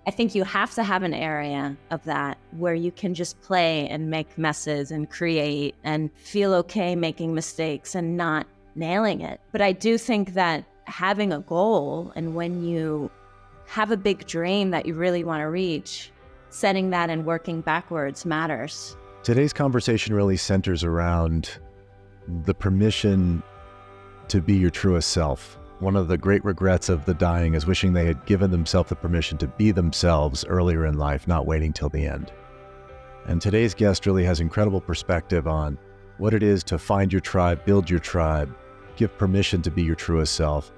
I think you have to have an area of that where you can just play and make messes and create and feel okay making mistakes and not nailing it. But I do think that having a goal, and when you have a big dream that you really want to reach, setting that and working backwards matters. Today's conversation really centers around the permission to be your truest self. One of the great regrets of the dying is wishing they had given themselves the permission to be themselves earlier in life, not waiting till the end. And today's guest really has incredible perspective on what it is to find your tribe, build your tribe, give permission to be your truest self,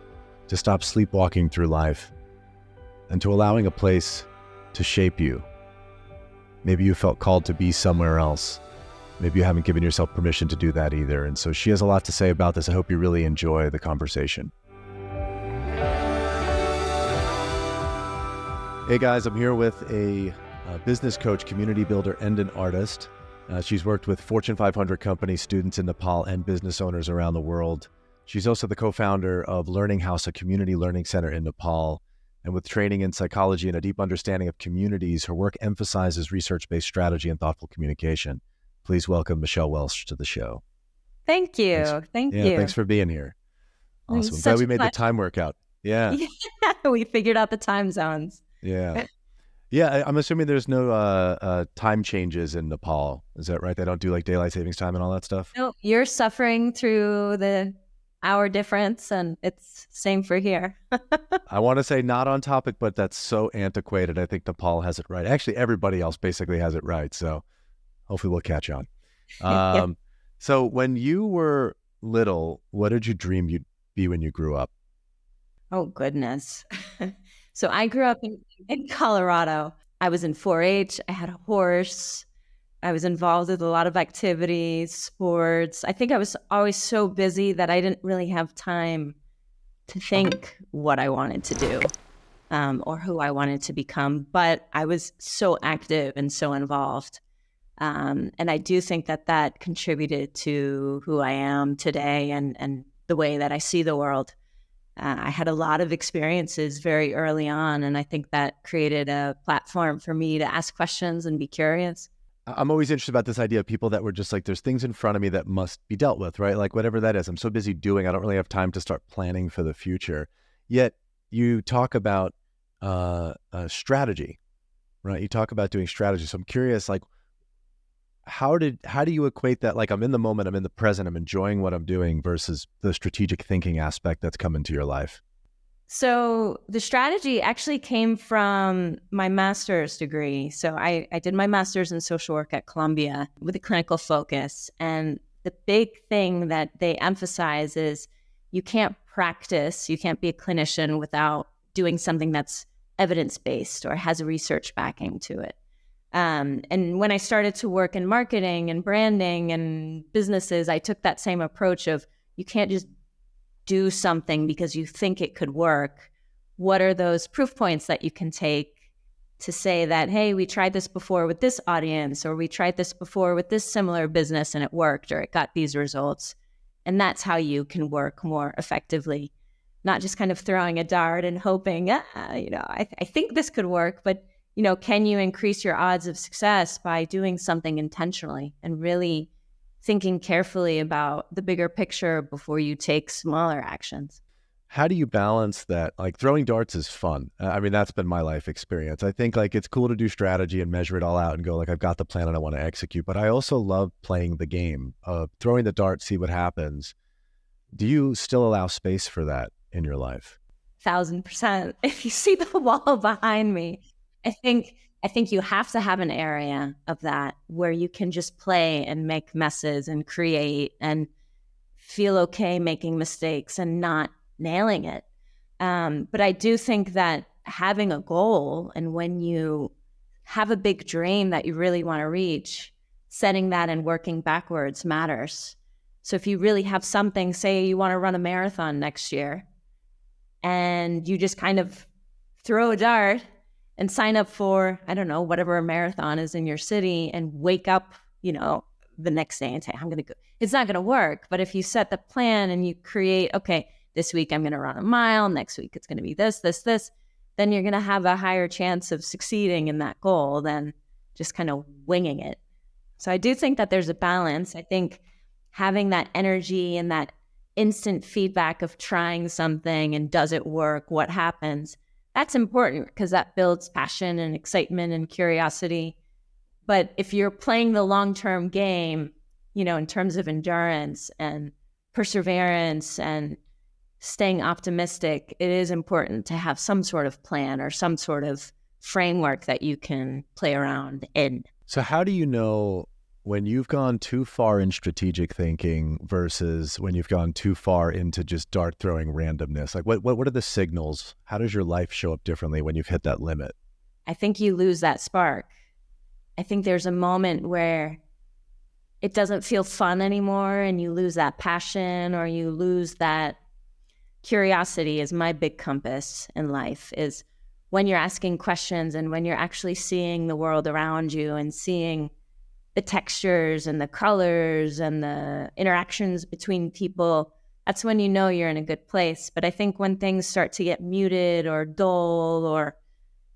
to stop sleepwalking through life, and to allowing a place to shape you. Maybe you felt called to be somewhere else. Maybe you haven't given yourself permission to do that either. And so she has a lot to say about this. I hope you really enjoy the conversation. Hey guys, I'm here with a business coach, community builder, and an artist. She's worked with Fortune 500 companies, students in Nepal, and business owners around the world. She's also the co-founder of Learning House, a community learning center in Nepal. And with training in psychology and a deep understanding of communities, her work emphasizes research-based strategy and thoughtful communication. Please welcome Michelle Welsch to the show. Thank you. Thank you. Thanks for being here. Awesome. I'm glad we made the time work out. Yeah. We figured out the time zones. Yeah. Yeah, I'm assuming there's no time changes in Nepal. Is that right? They don't do like daylight savings time and all that stuff? No, you're suffering through the hour difference, and it's same for here. I want to say not on topic, but that's so antiquated. I think Nepal has it right. Actually, everybody else basically has it right. So hopefully we'll catch on. Yeah. So when you were little, what did you dream you'd be when you grew up? Oh, goodness. So I grew up in Colorado. I was in 4-H. I had a horse. I was involved with a lot of activities, sports. I think I was always so busy that I didn't really have time to think what I wanted to do or who I wanted to become. But I was so active and so involved. And I do think that that contributed to who I am today and the way that I see the world. I had a lot of experiences very early on, and I think that created a platform for me to ask questions and be curious. I'm always interested about this idea of people that were just like, there's things in front of me that must be dealt with, right? Like whatever that is, I'm so busy doing, I don't really have time to start planning for the future. Yet you talk about strategy, right? You talk about doing strategy. So I'm curious, like, how do you equate that? Like, I'm in the moment, I'm in the present, I'm enjoying what I'm doing versus the strategic thinking aspect that's come into your life? So the strategy actually came from my master's degree. So I did my master's in social work at Columbia with a clinical focus. And the big thing that they emphasize is you can't practice, you can't be a clinician without doing something that's evidence-based or has a research backing to it. And when I started to work in marketing and branding and businesses, I took that same approach of you can't just do something because you think it could work. What are those proof points that you can take to say that, hey, we tried this before with this audience, or we tried this before with this similar business and it worked, or it got these results. And that's how you can work more effectively, not just kind of throwing a dart and hoping, I think this could work, but can you increase your odds of success by doing something intentionally and really thinking carefully about the bigger picture before you take smaller actions? How do you balance that? Like, throwing darts is fun. I mean, that's been my life experience. I think like it's cool to do strategy and measure it all out and go like, I've got the plan and I want to execute, but I also love playing the game of throwing the dart, see what happens. Do you still allow space for that in your life? 1,000%. If you see the wall behind me, I think you have to have an area of that where you can just play and make messes and create and feel okay making mistakes and not nailing it. But I do think that having a goal, and when you have a big dream that you really want to reach, setting that and working backwards matters. So if you really have something, say you want to run a marathon next year, and you just kind of throw a dart and sign up for, I don't know, whatever a marathon is in your city, and wake up, the next day and say, I'm going to go. It's not going to work. But if you set the plan and you create, okay, this week I'm going to run a mile, next week it's going to be this, then you're going to have a higher chance of succeeding in that goal than just kind of winging it. So I do think that there's a balance. I think having that energy and that instant feedback of trying something and does it work, what happens, that's important because that builds passion and excitement and curiosity. But if you're playing the long-term game, in terms of endurance and perseverance and staying optimistic, it is important to have some sort of plan or some sort of framework that you can play around in. So how do you know when you've gone too far in strategic thinking versus when you've gone too far into just dart throwing randomness? Like what are the signals? How does your life show up differently when you've hit that limit? I think you lose that spark. I think there's a moment where it doesn't feel fun anymore and you lose that passion or you lose that curiosity. Is my big compass in life, is when you're asking questions and when you're actually seeing the world around you and seeing the textures and the colors and the interactions between people. That's when you know you're in a good place. But I think when things start to get muted or dull or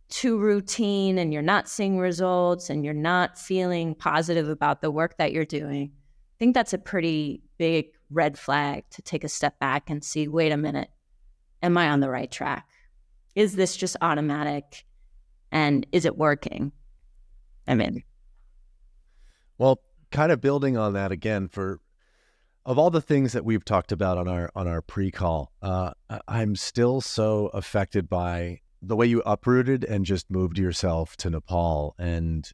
too routine and you're not seeing results and you're not feeling positive about the work that you're doing, I think that's a pretty big red flag to take a step back and see, wait a minute, am I on the right track? Is this just automatic? And is it working? Well, kind of building on that again, of all the things that we've talked about on our pre-call, I'm still so affected by the way you uprooted and just moved yourself to Nepal. And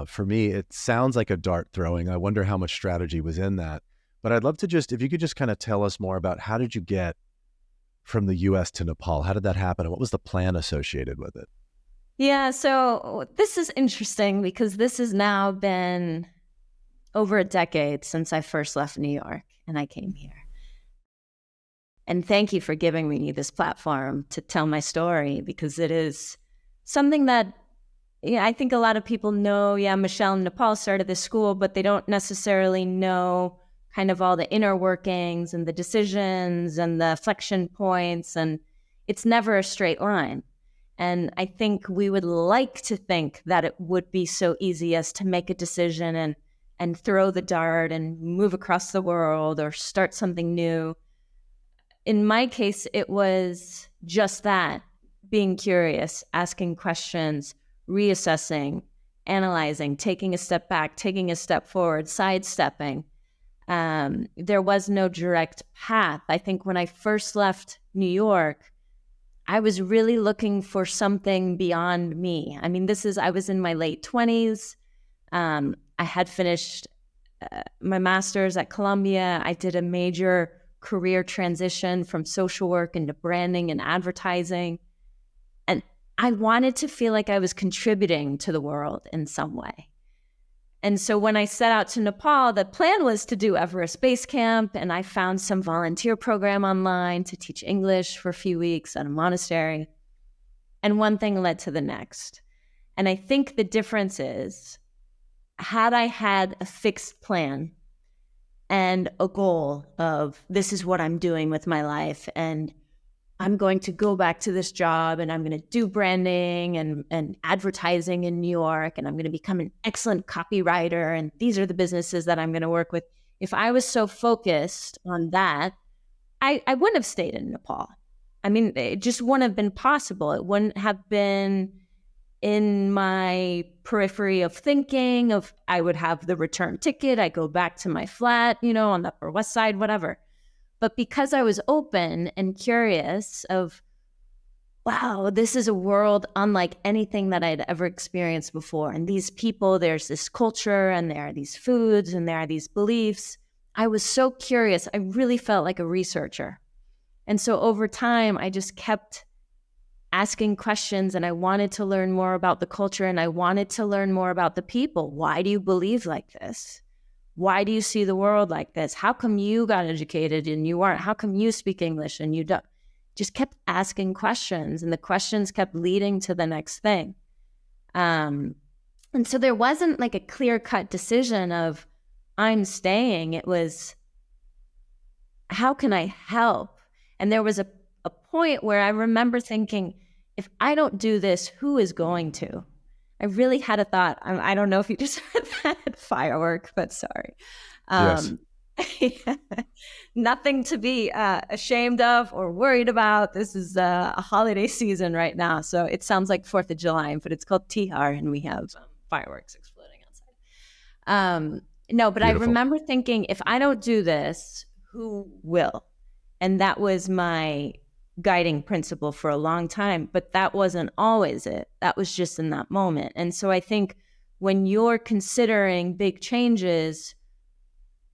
for me, it sounds like a dart throwing. I wonder how much strategy was in that. But I'd love to if you could just kind of tell us more about how did you get from the US to Nepal? How did that happen? And what was the plan associated with it? Yeah, so this is interesting because this has now been over a decade since I first left New York and I came here. And thank you for giving me this platform to tell my story, because it is something that I think a lot of people know. Yeah, Michelle in Nepal started this school, but they don't necessarily know kind of all the inner workings and the decisions and the flexion points. And it's never a straight line. And I think we would like to think that it would be so easy as to make a decision and throw the dart and move across the world or start something new. In my case, it was just that, being curious, asking questions, reassessing, analyzing, taking a step back, taking a step forward, sidestepping. There was no direct path. I think when I first left New York, I was really looking for something beyond me. I mean, I was in my late 20s. I had finished my master's at Columbia. I did a major career transition from social work into branding and advertising. And I wanted to feel like I was contributing to the world in some way. And so when I set out to Nepal, the plan was to do Everest Base Camp, and I found some volunteer program online to teach English for a few weeks at a monastery. And one thing led to the next. And I think the difference is, had I had a fixed plan and a goal of this is what I'm doing with my life, and I'm going to go back to this job and I'm going to do branding and advertising in New York, and I'm going to become an excellent copywriter, and these are the businesses that I'm going to work with. If I was so focused on that, I wouldn't have stayed in Nepal. I mean, it just wouldn't have been possible. It wouldn't have been in my periphery of thinking of I would have the return ticket. I go back to my flat, on the Upper West Side, whatever. But because I was open and curious of, wow, this is a world unlike anything that I'd ever experienced before. And these people, there's this culture and there are these foods and there are these beliefs. I was so curious. I really felt like a researcher. And so over time, I just kept asking questions, and I wanted to learn more about the culture, and I wanted to learn more about the people. Why do you believe like this? Why do you see the world like this? How come you got educated and you aren't? How come you speak English and you don't? Just kept asking questions, and the questions kept leading to the next thing. And so there wasn't like a clear-cut decision of I'm staying. It was, how can I help? And there was a point where I remember thinking, if I don't do this, who is going to? I really had a thought. I don't know if you just heard that firework, but sorry. Yes. Um, Nothing to be ashamed of or worried about. This is a holiday season right now. So it sounds like 4th of July, but it's called Tihar, and we have fireworks exploding outside. No, but I Beautiful. remember thinking, if I don't do this, who will? And that was my guiding principle for a long time, but that wasn't always it. That was just in that moment. And so I think when you're considering big changes,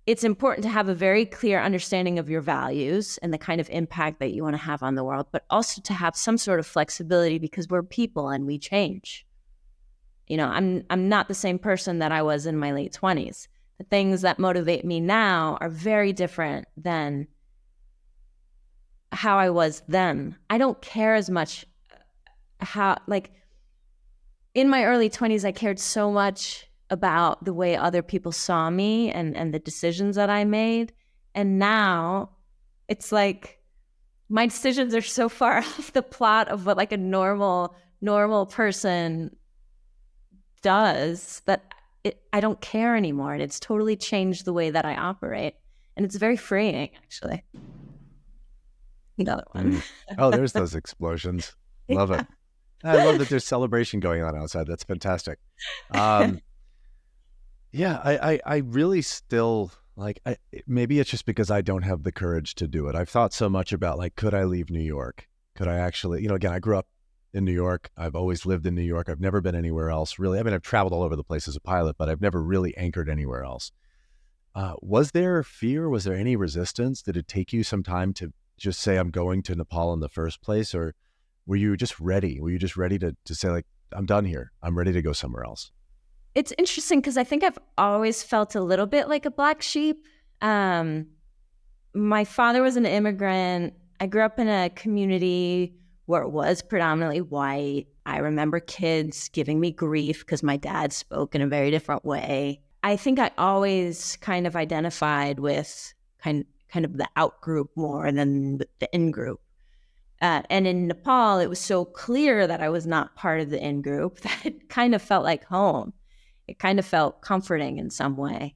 it's important to have a very clear understanding of your values and the kind of impact that you want to have on the world, but also to have some sort of flexibility because we're people and we change. You know, I'm not the same person that I was in my late 20s. The things that motivate me now are very different than how I was then. I don't care as much how, like, in my early 20s, I cared so much about the way other people saw me and the decisions that I made. And now it's like my decisions are so far off the plot of what like a normal person does that I don't care anymore. And it's totally changed the way that I operate. And it's very freeing, actually. Another one. Oh, there's those explosions. Love it. I love that there's celebration going on outside. That's fantastic. Yeah, I really still like, maybe it's just because I don't have the courage to do it. I've thought so much about like, could I leave New York? Could I actually, again, I grew up in New York. I've always lived in New York. I've never been anywhere else really. I mean, I've traveled all over the place as a pilot, but I've never really anchored anywhere else. Was there fear? Was there any resistance? Did it take you some time to just say, I'm going to Nepal in the first place? Or were you just ready? Were you just ready to say like, I'm done here. I'm ready to go somewhere else? It's interesting because I think I've always felt a little bit like a black sheep. My father was an immigrant. I grew up in a community where it was predominantly white. I remember kids giving me grief because my dad spoke in a very different way. I think I always kind of identified with kind of the out group more than the in group. And in Nepal, it was so clear that I was not part of the in group that it kind of felt like home. It kind of felt comforting in some way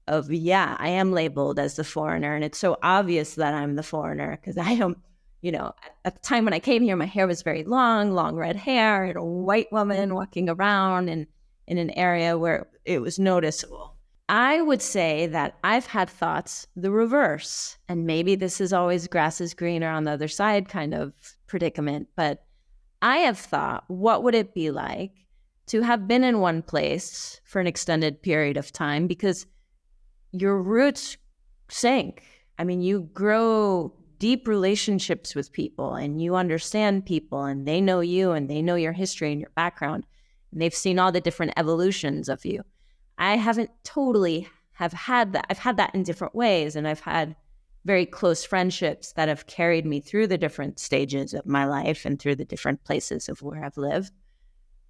of, yeah, I am labeled as the foreigner. And it's so obvious that I'm the foreigner because I am, at the time when I came here, my hair was very long red hair, and a white woman walking around in an area where it was noticeable. I would say that I've had thoughts the reverse, and maybe this is always grass is greener on the other side kind of predicament, but I have thought, what would it be like to have been in one place for an extended period of time because your roots sink. I mean, you grow deep relationships with people and you understand people and they know you and they know your history and your background. And they've seen all the different evolutions of you. I haven't totally have had that. I've had that in different ways, and I've had very close friendships that have carried me through the different stages of my life and through the different places of where I've lived.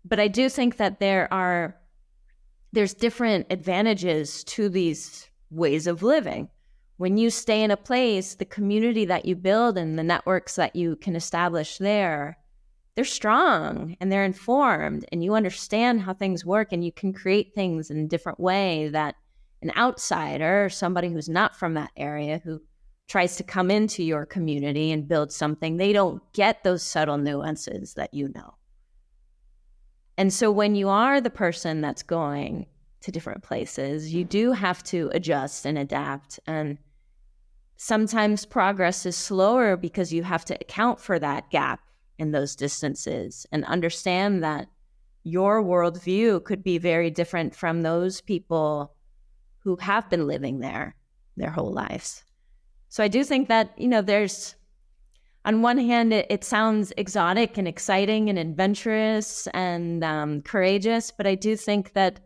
But I do think that there's different advantages to these ways of living. When you stay in a place, the community that you build and the networks that you can establish there, they're strong and they're informed and you understand how things work and you can create things in a different way that an outsider, somebody who's not from that area, who tries to come into your community and build something, they don't get those subtle nuances that you know. And so when you are the person that's going to different places, you do have to adjust and adapt. And sometimes progress is slower because you have to account for that gap in those distances and understand that your worldview could be very different from those people who have been living there their whole lives. So I do think that, there's, on one hand, it sounds exotic and exciting and adventurous and courageous, but I do think that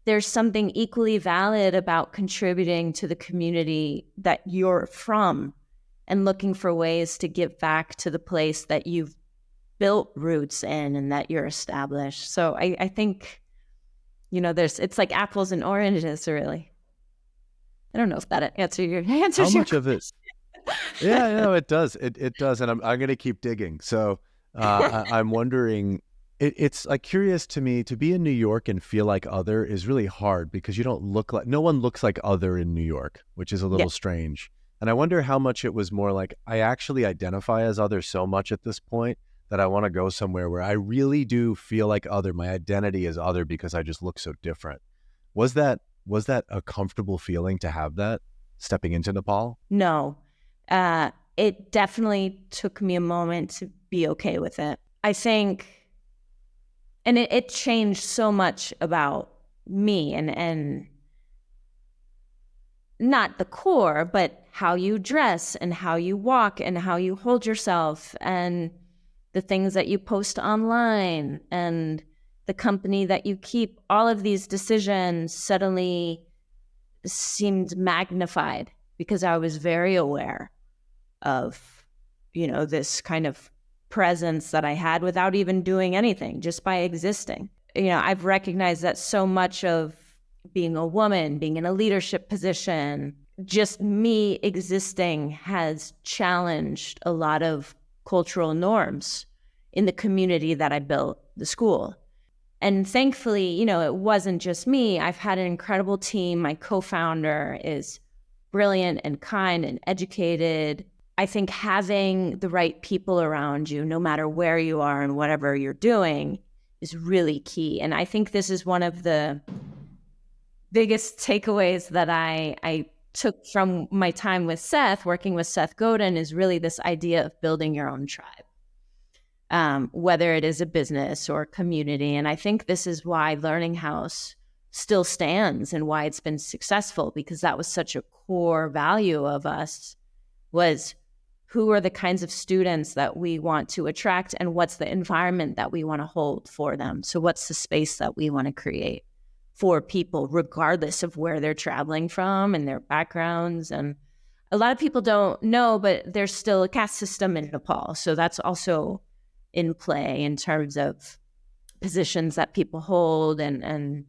there's something equally valid about contributing to the community that you're from and looking for ways to give back to the place that you've built roots in and that you're established. So I think, it's like apples and oranges, really. I don't know if that answers your How much of it? Yeah, it does. It does. And I'm going to keep digging. So I'm wondering, it's like curious to me to be in New York and feel like other is really hard because you don't look like, no one looks like other in New York, which is a Yeah. little strange. And I wonder how much it was more like, I actually identify as other so much at this point that I want to go somewhere where I really do feel like other. My identity is other because I just look so different. Was that, was that a comfortable feeling to have that stepping into Nepal? No, it definitely took me a moment to be okay with it. I think, and it changed so much about me and not the core, but how you dress and how you walk and how you hold yourself and the things that you post online and the company that you keep. All of these decisions suddenly seemed magnified because I was very aware of, this kind of presence that I had without even doing anything, just by existing. I've recognized that so much of being a woman, being in a leadership position, just me existing has challenged a lot of cultural norms in the community that I built, the school. And thankfully, it wasn't just me. I've had an incredible team. My co-founder is brilliant and kind and educated. I think having the right people around you, no matter where you are and whatever you're doing, is really key. And I think this is one of the biggest takeaways that I took from my time with Seth, working with Seth Godin, is really this idea of building your own tribe, whether it is a business or a community. And I think this is why Learning House still stands and why it's been successful, because that was such a core value of us, was who are the kinds of students that we want to attract and what's the environment that we want to hold for them. So what's the space that we want to create for people, regardless of where they're traveling from and their backgrounds. And a lot of people don't know, but there's still a caste system in Nepal. So that's also in play in terms of positions that people hold and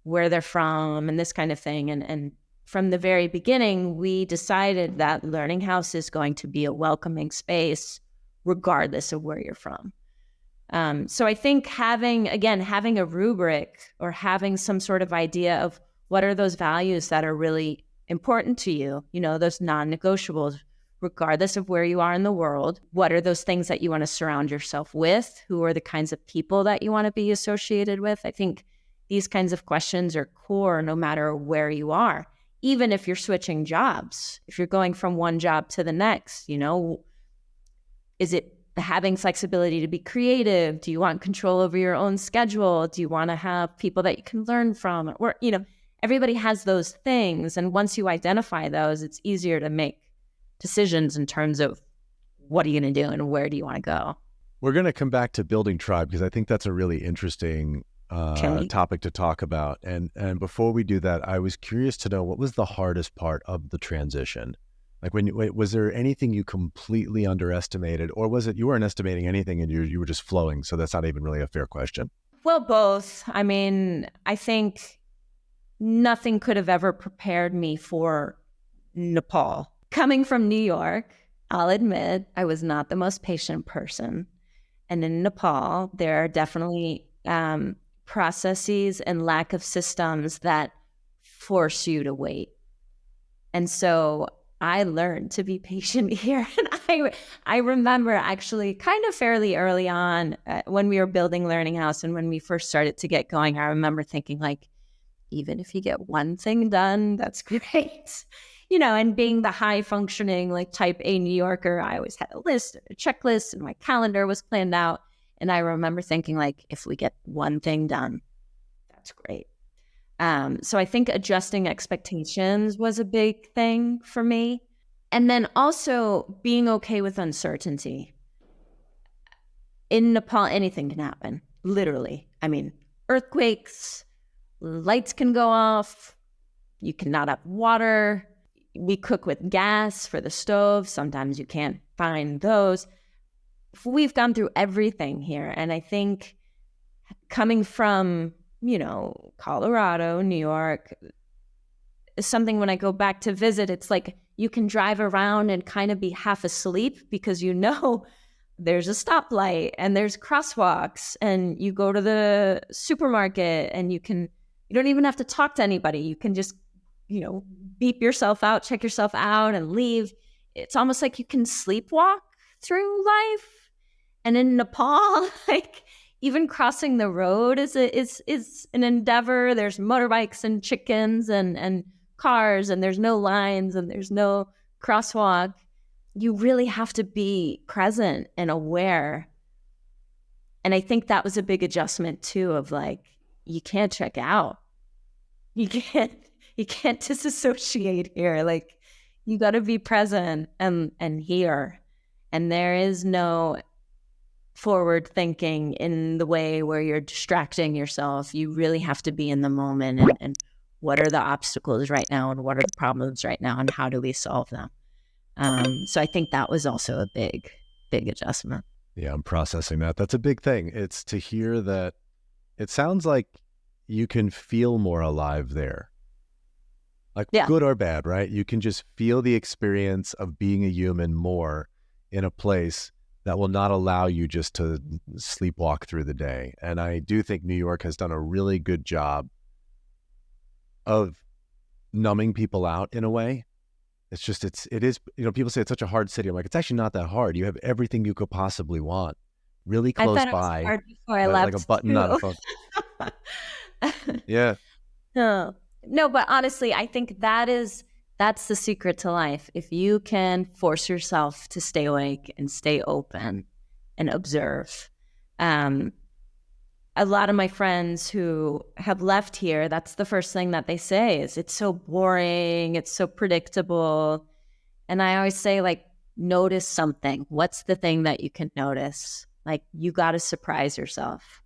where they're from and this kind of thing. And from the very beginning, we decided that Learning House is going to be a welcoming space, regardless of where you're from. So I think having a rubric or having some sort of idea of what are those values that are really important to you, those non-negotiables, regardless of where you are in the world, what are those things that you want to surround yourself with? Who are the kinds of people that you want to be associated with? I think these kinds of questions are core no matter where you are, even if you're switching jobs, if you're going from one job to the next, is it having flexibility to be creative? Do you want control over your own schedule? Do you want to have people that you can learn from? Or, everybody has those things. And once you identify those, it's easier to make decisions in terms of what are you going to do and where do you want to go? We're going to come back to building tribe because I think that's a really interesting topic to talk about. And before we do that, I was curious to know, what was the hardest part of the transition? Like was there anything you completely underestimated, or was it you weren't estimating anything and you were just flowing? So that's not even really a fair question. Well, both. I mean, I think nothing could have ever prepared me for Nepal. Coming from New York, I'll admit I was not the most patient person. And in Nepal, there are definitely processes and lack of systems that force you to wait. And so I learned to be patient here. And I remember actually kind of fairly early on when we were building Learning House and when we first started to get going, I remember thinking like, even if you get one thing done, that's great. And being the high functioning, like type A New Yorker, I always had a list, a checklist, and my calendar was planned out. And I remember thinking like, if we get one thing done, that's great. So I think adjusting expectations was a big thing for me. And then also being okay with uncertainty. In Nepal, anything can happen, literally. I mean, earthquakes, lights can go off, you cannot have water. We cook with gas for the stove. Sometimes you can't find those. We've gone through everything here. And I think coming from Colorado, New York, is something when I go back to visit, it's like you can drive around and kind of be half asleep because there's a stoplight and there's crosswalks, and you go to the supermarket and you don't even have to talk to anybody. You can just, beep yourself out, check yourself out and leave. It's almost like you can sleepwalk through life. And in Nepal, like even crossing the road is an endeavor. There's motorbikes and chickens and cars, and there's no lines and there's no crosswalk. You really have to be present and aware. And I think that was a big adjustment too, of like, you can't check out. You can't disassociate here. Like, you got to be present and here. And there is no forward thinking in the way where you're distracting yourself. You really have to be in the moment and what are the obstacles right now and what are the problems right now and how do we solve them? So I think that was also a big adjustment. Yeah, I'm processing that. That's a big thing. It's to hear that it sounds like you can feel more alive there. Like good or bad, right? You can just feel the experience of being a human more in a place that will not allow you just to sleepwalk through the day. And I do think New York has done a really good job of numbing people out in a way. It's just, it is, people say it's such a hard city. I'm like, it's actually not that hard. You have everything you could possibly want really close by. I thought it was hard before I left. Like a button on a phone. Yeah. No, but honestly, I think that's the secret to life. If you can force yourself to stay awake and stay open and observe. A lot of my friends who have left here, that's the first thing that they say is it's so boring, it's so predictable. And I always say, like, notice something. What's the thing that you can notice? Like, you got to surprise yourself.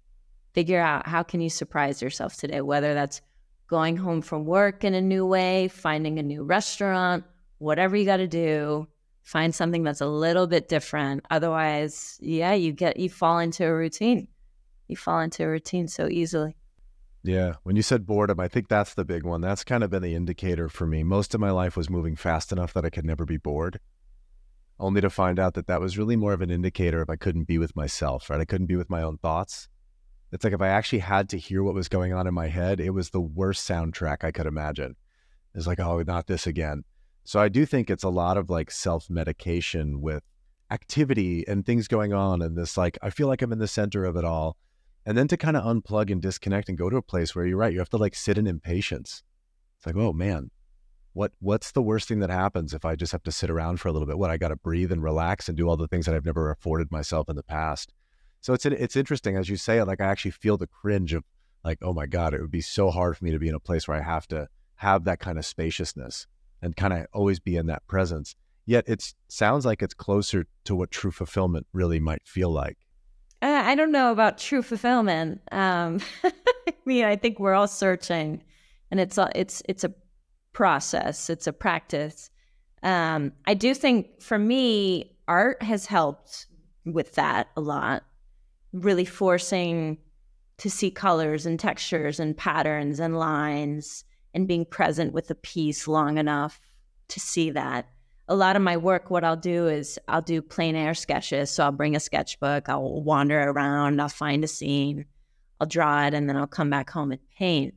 Figure out how can you surprise yourself today, whether that's going home from work in a new way, finding a new restaurant, whatever you got to do, find something that's a little bit different. Otherwise, you fall into a routine. You fall into a routine so easily. Yeah. When you said boredom, I think that's the big one. That's kind of been the indicator for me. Most of my life was moving fast enough that I could never be bored, only to find out that was really more of an indicator if I couldn't be with myself, right? I couldn't be with my own thoughts. It's like if I actually had to hear what was going on in my head, it was the worst soundtrack I could imagine. It's like, oh, not this again. So I do think it's a lot of like self-medication with activity and things going on. And this, like, I feel like I'm in the center of it all. And then to kind of unplug and disconnect and go to a place where you're right, you have to like sit in impatience. It's like, oh man, what's the worst thing that happens if I just have to sit around for a little bit? I got to breathe and relax and do all the things that I've never afforded myself in the past. So it's interesting, as you say it, like I actually feel the cringe of like, oh my God, it would be so hard for me to be in a place where I have to have that kind of spaciousness and kind of always be in that presence. Yet it sounds like it's closer to what true fulfillment really might feel like. I don't know about true fulfillment. I mean, I think we're all searching, and it's a process. It's a practice. I do think for me, art has helped with that a lot. Really forcing to see colors and textures and patterns and lines and being present with a piece long enough to see that. A lot of my work, what I'll do is I'll do plein air sketches. So I'll bring a sketchbook, I'll wander around, I'll find a scene, I'll draw it, and then I'll come back home and paint.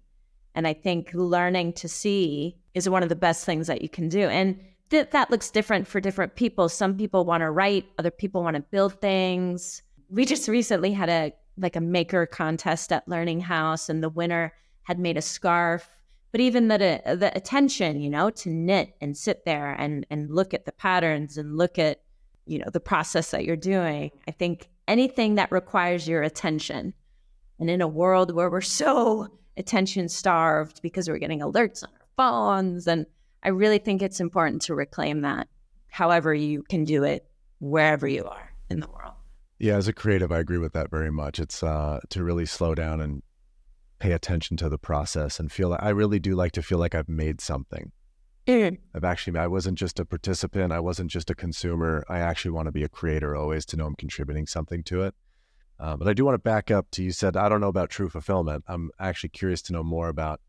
And I think learning to see is one of the best things that you can do. And that looks different for different people. Some people want to write, other people want to build things. We just recently had a maker contest at Learning House, and the winner had made a scarf. But even the attention, to knit and sit there and look at the patterns and look at, the process that you're doing. I think anything that requires your attention, and in a world where we're so attention starved because we're getting alerts on our phones, and I really think it's important to reclaim that, however you can do it, wherever you are in the world. Yeah, as a creative, I agree with that very much. It's to really slow down and pay attention to the process and feel. I really do like to feel like I've made something. I wasn't just a participant. I wasn't just a consumer. I actually want to be a creator always, to know I'm contributing something to it. But I do want to back up to, you said, I don't know about true fulfillment. I'm actually curious to know more about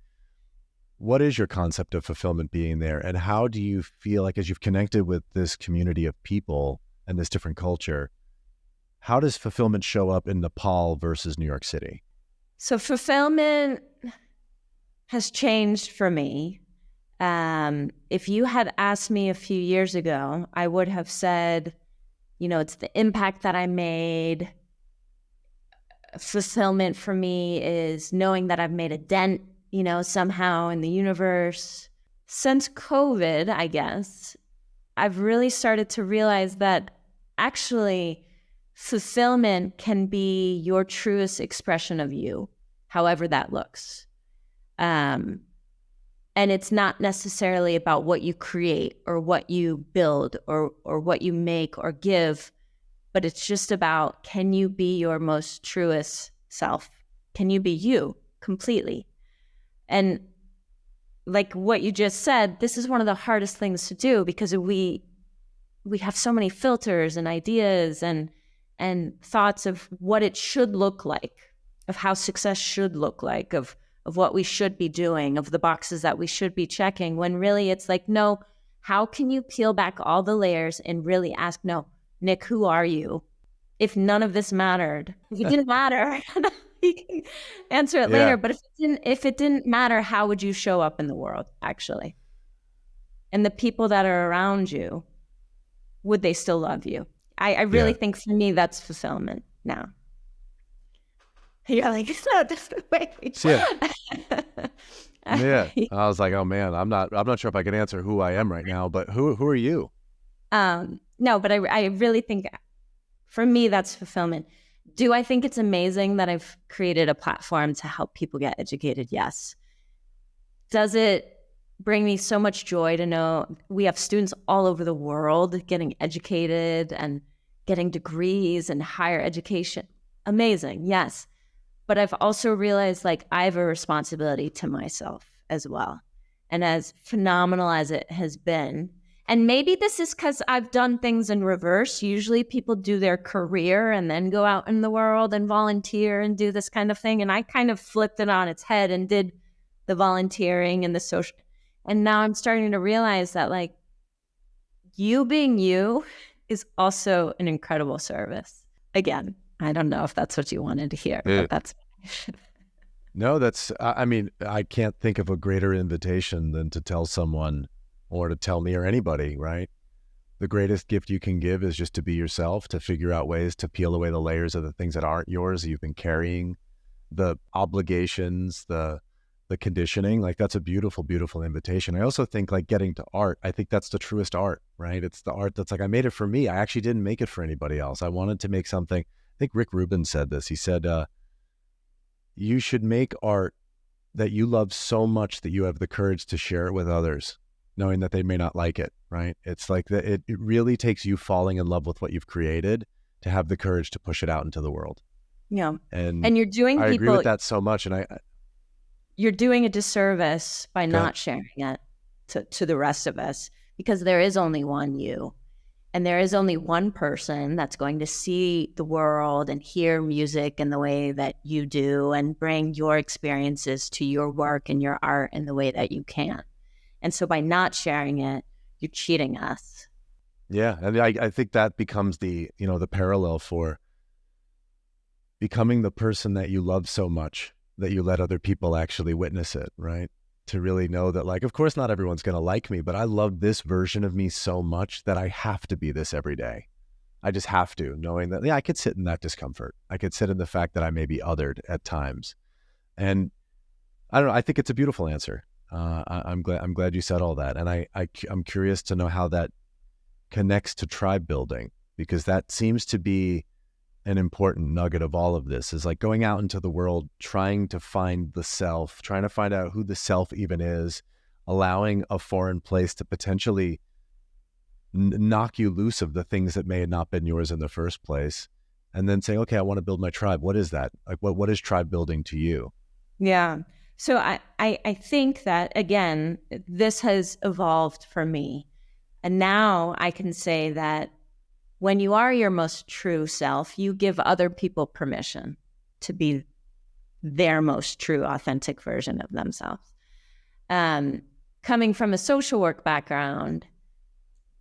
what is your concept of fulfillment being there, and how do you feel like, as you've connected with this community of people and this different culture, How does fulfillment show up in Nepal versus New York City? So fulfillment has changed for me. If you had asked me a few years ago, I would have said, it's the impact that I made. Fulfillment for me is knowing that I've made a dent, somehow in the universe. Since COVID, I guess, I've really started to realize that actually fulfillment can be your truest expression of you, however that looks. And it's not necessarily about what you create or what you build or what you make or give, but it's just about, can you be your most truest self? Can you be you completely? And like what you just said, this is one of the hardest things to do because we have so many filters and ideas and thoughts of what it should look like, of how success should look like, of what we should be doing, of the boxes that we should be checking, when really it's like, no, how can you peel back all the layers and really ask, no, Nick, who are you? If none of this mattered, if it didn't matter, you can answer it later. But if it didn't matter, how would you show up in the world, actually? And the people that are around you, would they still love you? I really think for me, that's fulfillment now. You're like, it's no different way. Yeah. I was like, oh man, I'm not sure if I can answer who I am right now, but who are you? No, but I really think for me, that's fulfillment. Do I think it's amazing that I've created a platform to help people get educated? Yes. Does it bring me so much joy to know we have students all over the world getting educated and getting degrees and higher education? Amazing. Yes. But I've also realized I have a responsibility to myself as well. And as phenomenal as it has been, and maybe this is because I've done things in reverse. Usually people do their career and then go out in the world and volunteer and do this kind of thing. And I kind of flipped it on its head and did the volunteering and the social. And now I'm starting to realize that you being you is also an incredible service. Again, I don't know if that's what you wanted to hear, but that's. No, I can't think of a greater invitation than to tell someone or to tell me or anybody, right? The greatest gift you can give is just to be yourself, to figure out ways to peel away the layers of the things that aren't yours, that you've been carrying, the obligations, the conditioning. That's a beautiful, beautiful invitation. I also think getting to art, I think that's the truest art, right? It's the art that's I made it for me. I actually didn't make it for anybody else. I wanted to make something. I think Rick Rubin said this. He said, you should make art that you love so much that you have the courage to share it with others, knowing that they may not like it, right? It's like that. It really takes you falling in love with what you've created to have the courage to push it out into the world. Yeah. And you're doing I agree with that so much. And you're doing a disservice by not sharing it to the rest of us, because there is only one you. And there is only one person that's going to see the world and hear music in the way that you do and bring your experiences to your work and your art in the way that you can. And so by not sharing it, you're cheating us. Yeah. And I think that becomes the parallel for becoming the person that you love so much that you let other people actually witness it, right? To really know that of course not everyone's going to like me, but I love this version of me so much that I have to be this every day. I just have to, knowing that, I could sit in that discomfort. I could sit in the fact that I may be othered at times. And I don't know, I think it's a beautiful answer. I'm glad you said all that. And I'm curious to know how that connects to tribe building, because that seems to be an important nugget of all of this, is going out into the world, trying to find the self, trying to find out who the self even is, allowing a foreign place to potentially knock you loose of the things that may have not been yours in the first place. And then saying, okay, I want to build my tribe. What is that? What is tribe building to you? Yeah. So I think that, again, this has evolved for me. And now I can say that when you are your most true self, you give other people permission to be their most true, authentic version of themselves. Coming from a social work background,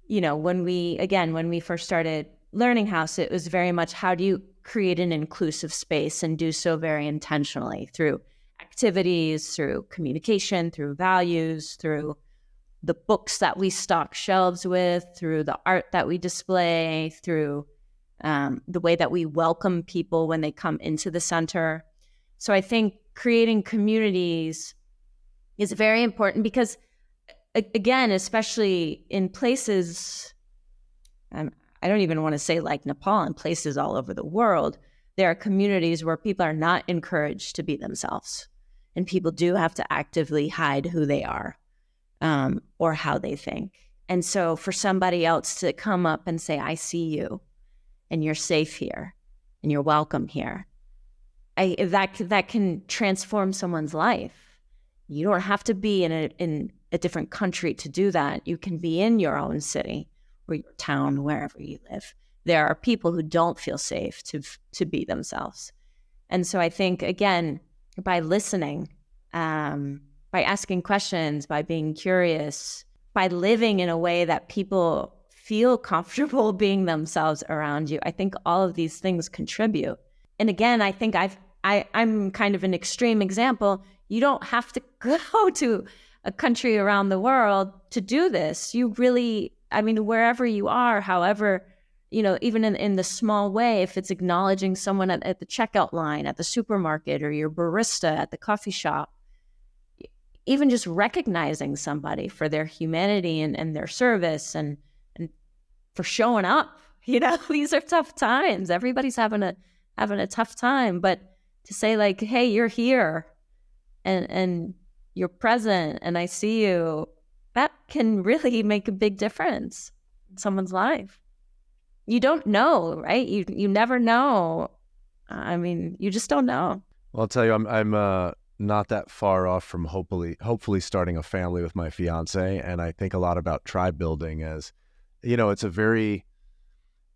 when we first started Learning House, it was very much how do you create an inclusive space and do so very intentionally through activities, through communication, through values, through the books that we stock shelves with, through the art that we display, through the way that we welcome people when they come into the center. So I think creating communities is very important because, again, especially in places, I don't even want to say like Nepal, in places all over the world, there are communities where people are not encouraged to be themselves. And people do have to actively hide who they are or how they think. And so for somebody else to come up and say, I see you and you're safe here and you're welcome here, that can transform someone's life. You don't have to be in a different country to do that. You can be in your own city or your town, wherever you live. There are people who don't feel safe to be themselves. And so I think, again, by listening, by asking questions, by being curious, by living in a way that people feel comfortable being themselves around you, I think all of these things contribute. And again, I think I'm kind of an extreme example. You don't have to go to a country around the world to do this. You really, wherever you are, however, even in the small way, if it's acknowledging someone at the checkout line, at the supermarket, or your barista at the coffee shop, even just recognizing somebody for their humanity and their service and for showing up. These are tough times. Everybody's having a tough time, but to say like, hey, you're here and you're present and I see you, that can really make a big difference in someone's life. You don't know, right? You never know. You just don't know. Well, I'll tell you, I'm not that far off from hopefully starting a family with my fiance, and I think a lot about tribe building as, it's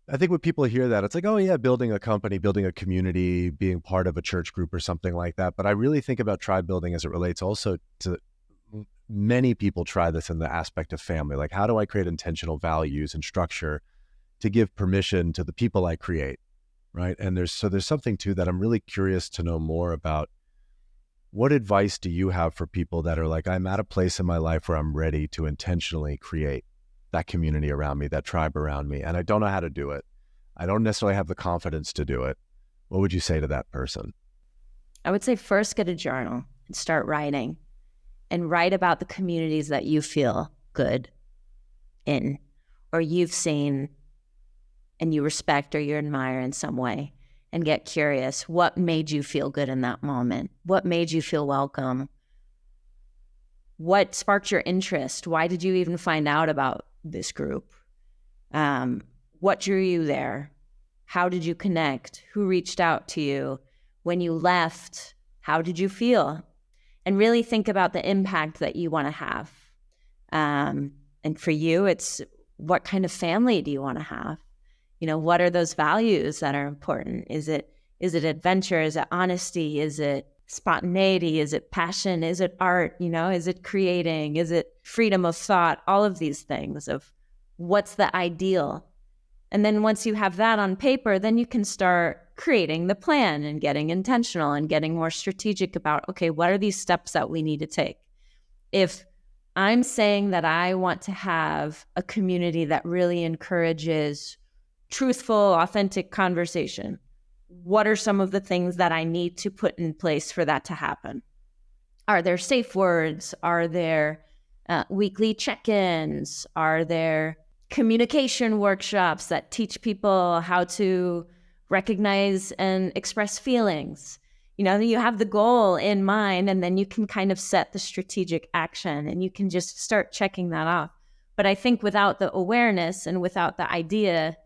I think when people hear that, it's like, oh yeah, building a company, building a community, being part of a church group or something like that. But I really think about tribe building as it relates also to, many people try this in the aspect of family. Like, how do I create intentional values and structure to give permission to the people I create, right? And there's something to that. I'm really curious to know more about. What advice do you have for people that are like, I'm at a place in my life where I'm ready to intentionally create that community around me, that tribe around me, and I don't know how to do it. I don't necessarily have the confidence to do it. What would you say to that person? I would say first get a journal and start writing, and write about the communities that you feel good in, or you've seen and you respect or you admire in some way. And get curious. What made you feel good in that moment? What made you feel welcome? What sparked your interest? Why did you even find out about this group? What drew you there? How did you connect? Who reached out to you? When you left, how did you feel? And really think about the impact that you want to have. And for you, it's what kind of family do you want to have? What are those values that are important? Is it adventure? Is it honesty? Is it spontaneity? Is it passion? Is it art? Is it creating? Is it freedom of thought? All of these things of what's the ideal. And then once you have that on paper, then you can start creating the plan and getting intentional and getting more strategic about, okay, what are these steps that we need to take? If I'm saying that I want to have a community that really encourages truthful, authentic conversation, what are some of the things that I need to put in place for that to happen? Are there safe words? Are there weekly check-ins? Are there communication workshops that teach people how to recognize and express feelings? You have the goal in mind, and then you can kind of set the strategic action, and you can just start checking that off. But I think without the awareness and without the idea,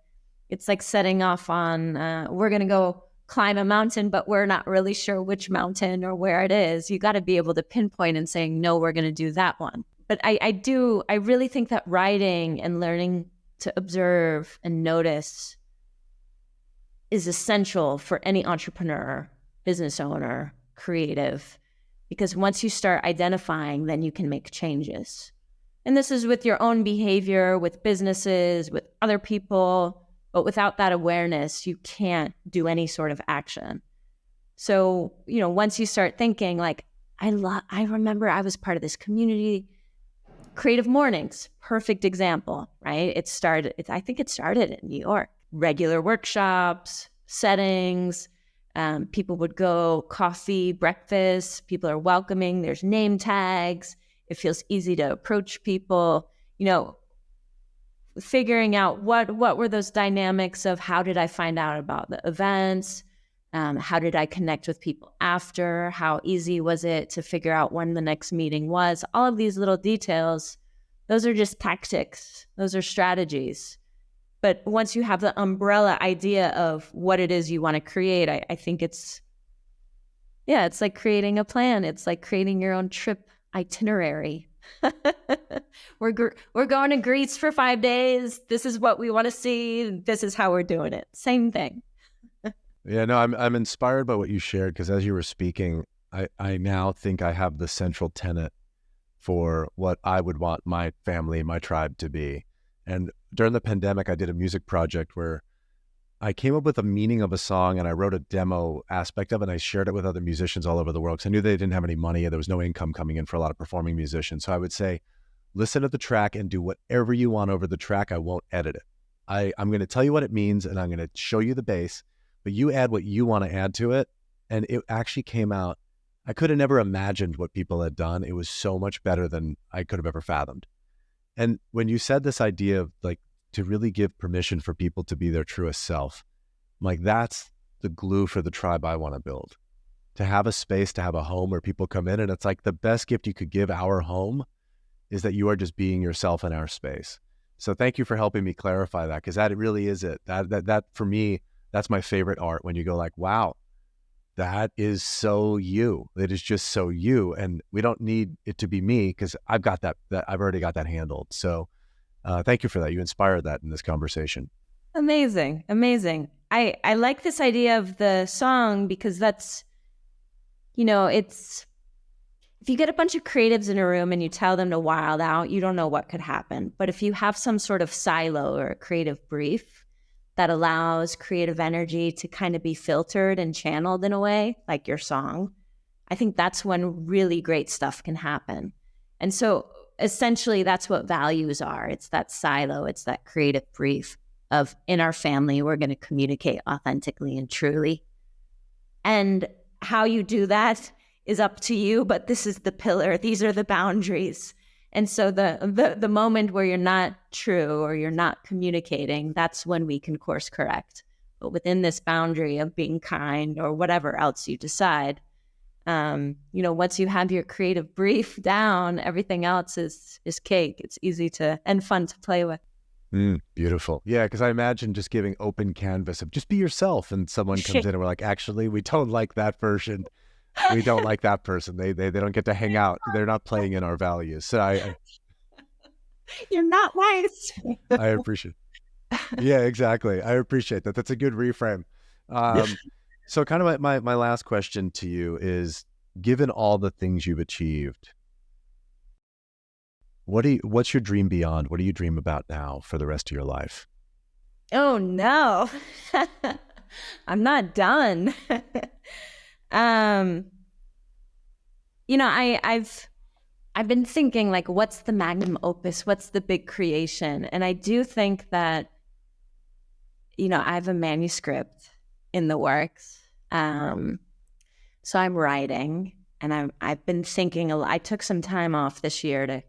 it's like setting off on, we're going to go climb a mountain, but we're not really sure which mountain or where it is. You got to be able to pinpoint and saying, no, we're going to do that one. But I really think that writing and learning to observe and notice is essential for any entrepreneur, business owner, creative, because once you start identifying, then you can make changes. And this is with your own behavior, with businesses, with other people, But without that awareness, you can't do any sort of action. So, once you start thinking like, I remember I was part of this community, Creative Mornings, perfect example, right? I think it started in New York, regular workshops, settings. People would go coffee, breakfast. People are welcoming. There's name tags. It feels easy to approach people, figuring out what were those dynamics of how did I find out about the events? How did I connect with people after? How easy was it to figure out when the next meeting was? All of these little details, those are just tactics. Those are strategies. But once you have the umbrella idea of what it is you want to create, I think it's like creating a plan. It's like creating your own trip itinerary. We're going to Greece for 5 days. This is what we want to see. This is how we're doing it. Same thing. Yeah, no, I'm inspired by what you shared, because as you were speaking, I now think I have the central tenet for what I would want my family, my tribe to be. And during the pandemic, I did a music project where I came up with a meaning of a song, and I wrote a demo aspect of it, and I shared it with other musicians all over the world, because I knew they didn't have any money and there was no income coming in for a lot of performing musicians. So I would say, listen to the track and do whatever you want over the track. I won't edit it. I'm going to tell you what it means, and I'm going to show you the bass, but you add what you want to add to it. And it actually came out. I could have never imagined what people had done. It was so much better than I could have ever fathomed. And when you said this idea of like, to really give permission for people to be their truest self, like that's the glue for the tribe I want to build. To have a space, to have a home where people come in, and it's like the best gift you could give our home is that you are just being yourself in our space. So thank you for helping me clarify that, because that really is it. That for me, that's my favorite art, when you go like, wow, that is so you. It is just so you. And we don't need it to be me, because I've got that I've already got that handled. So thank you for that. You inspired that in this conversation. Amazing. I like this idea of the song, because that's, it's, if you get a bunch of creatives in a room and you tell them to wild out, you don't know what could happen. But if you have some sort of silo or a creative brief that allows creative energy to kind of be filtered and channeled in a way, like your song, I think that's when really great stuff can happen. And so essentially that's what values are. It's that silo, it's that creative brief of, in our family, we're going to communicate authentically and truly. And how you do that is up to you, but this is the pillar. These are the boundaries. And so the moment where you're not true or you're not communicating, that's when we can course correct. But within this boundary of being kind or whatever else you decide, once you have your creative brief down, everything else is cake. It's easy to and fun to play with. Beautiful. Yeah, because I imagine just giving open canvas of just be yourself, and someone comes in and we're like, actually, we don't like that version. We don't like that person. They don't get to hang out. They're not playing in our values. So You're not nice. I appreciate it. Yeah, exactly. I appreciate that. That's a good reframe. So kind of my last question to you is, given all the things you've achieved, what's your dream beyond? What do you dream about now for the rest of your life? Oh no, I'm not done. I've been thinking like, what's the magnum opus? What's the big creation? And I do think that, I have a manuscript in the works. So I'm writing, and I've been thinking a lot. I took some time off this year to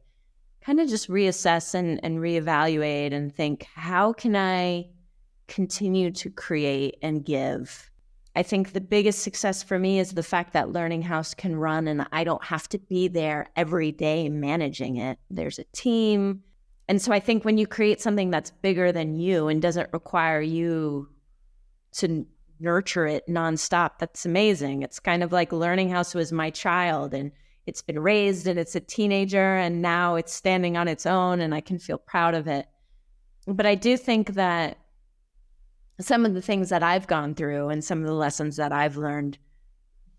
kind of just reassess and reevaluate and think, how can I continue to create and give? I think the biggest success for me is the fact that Learning House can run and I don't have to be there every day managing it. There's a team. And so I think when you create something that's bigger than you and doesn't require you to nurture it nonstop, that's amazing. It's kind of like Learning House was my child, and it's been raised, and it's a teenager, and now it's standing on its own, and I can feel proud of it. But I do think that some of the things that I've gone through and some of the lessons that I've learned,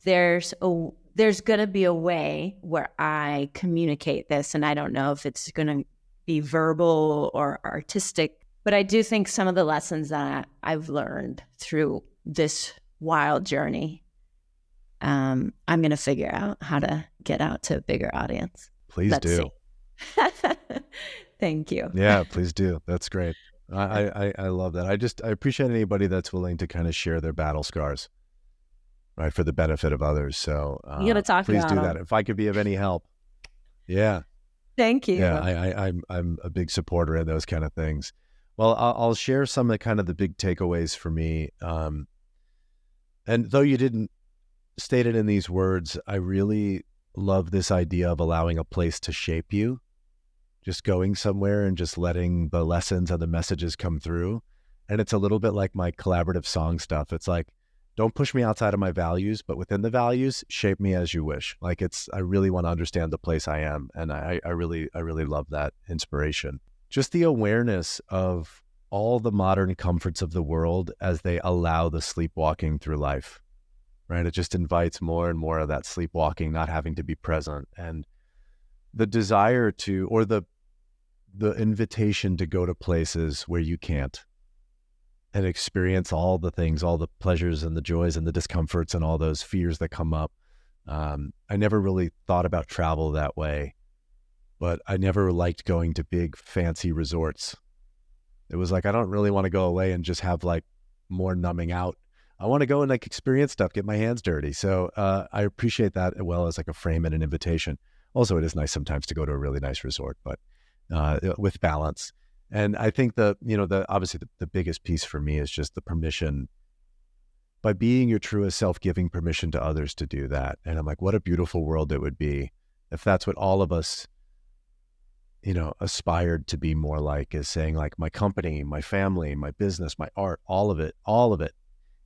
there's going to be a way where I communicate this. And I don't know if it's going to be verbal or artistic, But I do think some of the lessons that I've learned through this wild journey, I'm going to figure out how to get out to a bigger audience. Please Let's do. see. Thank you. Yeah, please do. That's great. I love that. I appreciate anybody that's willing to kind of share their battle scars, right, for the benefit of others. So You got to talk please about do that. them. If I could be of any help. Yeah. Thank Yeah. you. I'm a big supporter in those kind of things. Well, I'll share some of the kind of the big takeaways for me. And though you didn't state it in these words, I really love this idea of allowing a place to shape you, just going somewhere and just letting the lessons and the messages come through. And it's a little bit like my collaborative song stuff. It's like, don't push me outside of my values, but within the values, shape me as you wish. Like I really want to understand the place I am. And I really love that inspiration. Just the awareness of all the modern comforts of the world as they allow the sleepwalking through life, right? It just invites more and more of that sleepwalking, not having to be present. And the desire to, or the invitation to go to places where you can't and experience all the things, all the pleasures and the joys and the discomforts and all those fears that come up. I never really thought about travel that way, but I never liked going to big fancy resorts. It was like, I don't really want to go away and just have like more numbing out. I want to go and like experience stuff, get my hands dirty. So I appreciate that as well as like a frame and an invitation. Also, it is nice sometimes to go to a really nice resort, but with balance. And I think obviously the biggest piece for me is just the permission, by being your truest self, giving permission to others to do that. And I'm like, what a beautiful world it would be if that's what all of us, aspired to be more like, is saying like, my company, my family, my business, my art, all of it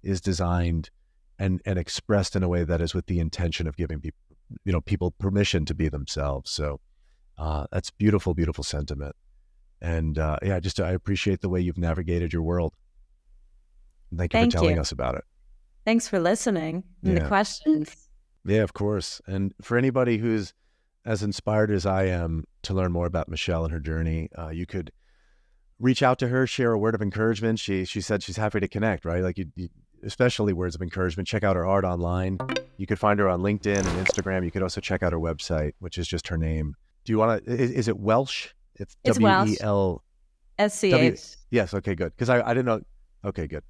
is designed and expressed in a way that is with the intention of giving people permission to be themselves. So that's beautiful, beautiful sentiment. And I appreciate the way you've navigated your world. Thank you for telling us about it. Thanks for listening and the questions. Yeah, of course. And for anybody who's as inspired as I am to learn more about Michelle and her journey, you could reach out to her, share a word of encouragement. She said she's happy to connect, right? Like, you, especially words of encouragement. Check out her art online. You could find her on LinkedIn and Instagram. You could also check out her website, which is just her name. Do you want to, is it Welsh? It's Welsh. WELSCH. Yes. Okay, good. Because I didn't know. Okay, good.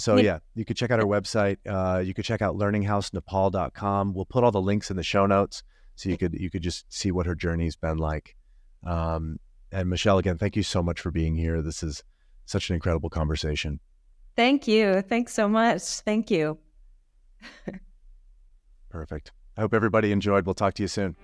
So yeah, you could check out our website. You could check out learninghousenepal.com. We'll put all the links in the show notes, so you could just see what her journey's been like. And Michelle, again, thank you so much for being here. This is such an incredible conversation. Thank you. Thanks so much. Thank you. Perfect. I hope everybody enjoyed. We'll talk to you soon.